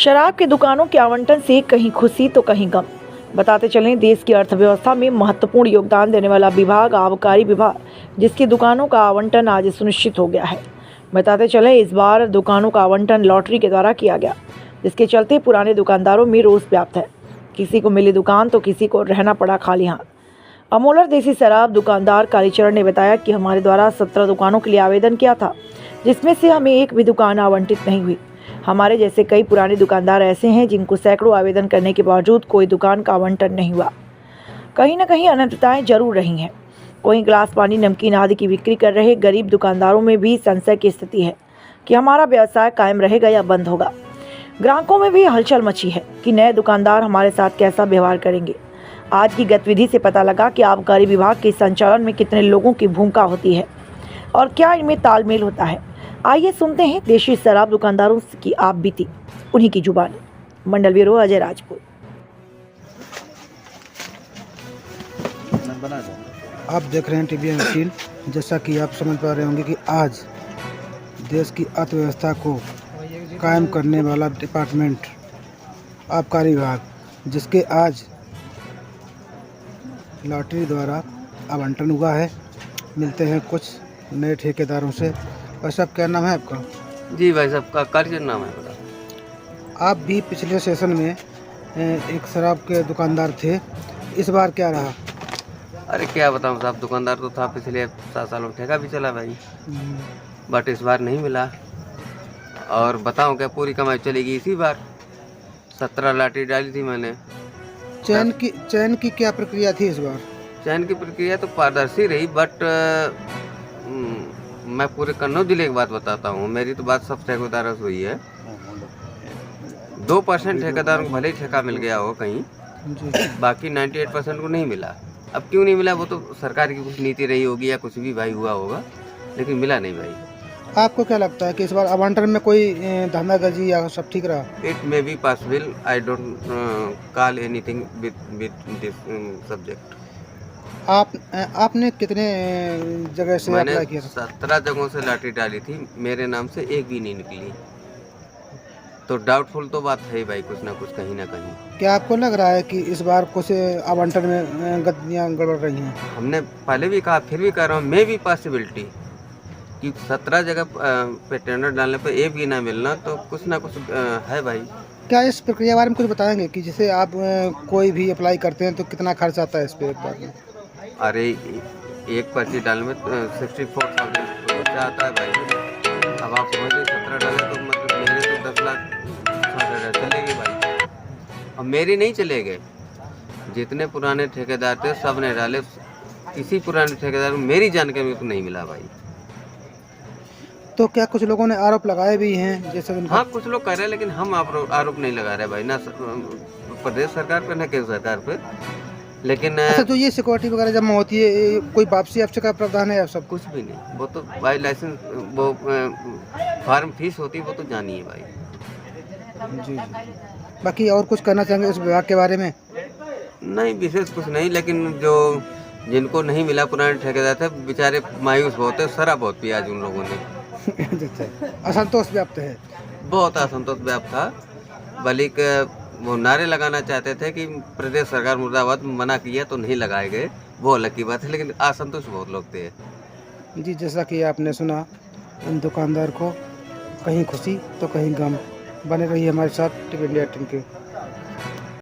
शराब की दुकानों के आवंटन से कहीं खुशी तो कहीं गम। बताते चलें, देश की अर्थव्यवस्था में महत्वपूर्ण योगदान देने वाला विभाग आबकारी विभाग, जिसकी दुकानों का आवंटन आज सुनिश्चित हो गया है। बताते चलें, इस बार दुकानों का आवंटन लॉटरी के द्वारा किया गया, जिसके चलते पुराने दुकानदारों में रोष व्याप्त है। किसी को मिली दुकान तो किसी को रहना पड़ा खाली हाथ। अमोलर देसी शराब दुकानदार कालीचरण ने बताया कि हमारे द्वारा 17 दुकानों के लिए आवेदन किया था, जिसमें से हमें एक भी दुकान आवंटित नहीं हुई। हमारे जैसे कई पुराने दुकानदार ऐसे हैं जिनको सैकड़ों आवेदन करने के बावजूद कोई दुकान का आवंटन नहीं हुआ। कहीं न कहीं अनियमितताएं जरूर रही हैं। कोई गिलास पानी, नमकीन आदि की बिक्री कर रहे गरीब दुकानदारों में भी संशय की स्थिति है कि हमारा व्यवसाय कायम रहेगा या बंद होगा। ग्राहकों में भी हलचल मची है कि नए दुकानदार हमारे साथ कैसा व्यवहार करेंगे। आज की गतिविधि से पता लगा कि आबकारी विभाग के संचालन में कितने लोगों की भूमिका होती है और क्या इनमें तालमेल होता है। आइए सुनते हैं देशी शराब दुकानदारों की आप बीती, उन्हीं की जुबानी। मंडल ब्यूरो, अजय राजपूत। आप देख रहे हैं टीवी 18। जैसा कि आप समझ पा रहे होंगे कि आज देश की अर्थव्यवस्था को कायम करने वाला डिपार्टमेंट आबकारी विभाग, जिसके आज लॉटरी द्वारा आवंटन हुआ है। मिलते हैं कुछ नए ठेकेदारों से। भाई साहब, क्या नाम है आपका? जी भाई साहब का कालीचरण नाम है बता। आप भी पिछले सेशन में एक शराब के दुकानदार थे, इस बार क्या रहा? अरे क्या बताऊं साहब, दुकानदार तो था पिछले 7 सालों में, ठेका भी चला भाई, बट इस बार नहीं मिला। और बताऊं क्या, पूरी कमाई चलेगी इसी बार। 17 लाठी डाली थी मैंने। चयन की क्या प्रक्रिया थी इस बार? चयन की प्रक्रिया तो पारदर्शी रही, बट मैं पूरे कन्नौज जिले की बात बताता हूँ। मेरी तो बात सब ठेकेदारों से हुई है। 2% ठेकेदारों को भले ही ठेका मिल गया हो कहीं, बाकी 98% को नहीं मिला। अब क्यों नहीं मिला, वो तो सरकार की कुछ नीति रही होगी या कुछ भी भाई हुआ होगा, लेकिन मिला नहीं भाई। आपको क्या लगता है कि इस बार आवंटन में कोई धांधागर्जी या सब ठीक रहा? It may be possible, I don't call anything with this subject. आपने कितने जगह से मैंने अप्लाई किया था? 17 जगहों से लाठी डाली थी, मेरे नाम से एक भी नहीं निकली। तो डाउटफुल तो बात है भाई, कुछ ना कुछ कहीं ना कहीं। क्या आपको लग रहा है कि इस बार कुछ आवंटन में गलतियाँ गड़बड़ रही हैं? हमने पहले भी कहा, फिर भी कह रहा हूँ, मे भी पॉसिबिलिटी कि 17 जगह पे टेंडर डालने पे एक भी ना मिलना, तो कुछ ना कुछ है भाई। क्या इस प्रक्रिया के बारे में कुछ बताएंगे कि जैसे आप कोई भी अप्लाई करते हैं तो कितना खर्च आता है इस पे एक बार में? अरे एक पर्ची डालने में 64,000 आता है भाई। अब आप समझ लीजिए 17 डाले तो मतलब मेरे तो 10 लाख 60,000 चलेगी भाई। अब मेरी नहीं चलेंगे, जितने पुराने ठेकेदार थे सब ने डाले। किसी पुराने ठेकेदार को मेरी जानकारी में तो नहीं मिला भाई। तो क्या कुछ लोगों ने आरोप लगाए भी हैं जैसे उनका? हाँ, कुछ लोग कह रहे हैं, लेकिन हम आरोप नहीं लगा रहे भाई, ना प्रदेश सरकार पे ना केंद्र सरकार पे। लेकिन अच्छा, तो ये सिक्योरिटी वगैरह जमा होती है, ये कोई वापसी आपसे का प्रावधान है या सब? कुछ भी नहीं, वो तो भाई लाइसेंस, वो फार्म फीस होती है, वो तो जानिए भाई। जी। बाकी और कुछ कहना चाहेंगे इस विभाग के बारे में? नहीं, विशेष कुछ नहीं, लेकिन जो जिनको नहीं मिला पुराने ठेकेदार थे, बेचारे मायूस बहुत है। शराब बहुत पिया आज उन लोगों ने। असंतोष व्याप्त है, बहुत असंतोष व्याप्त था। बल्कि वो नारे लगाना चाहते थे कि प्रदेश सरकार मुर्दाबाद, मना किया तो नहीं लगाए गए, वो अलग की बात है, लेकिन असंतुष्ट बहुत लोग थे। जी। जैसा कि आपने सुना, इन दुकानदार को कहीं खुशी तो कहीं गम। बने रहिए हमारे साथ टीवी इंडिया 18 के।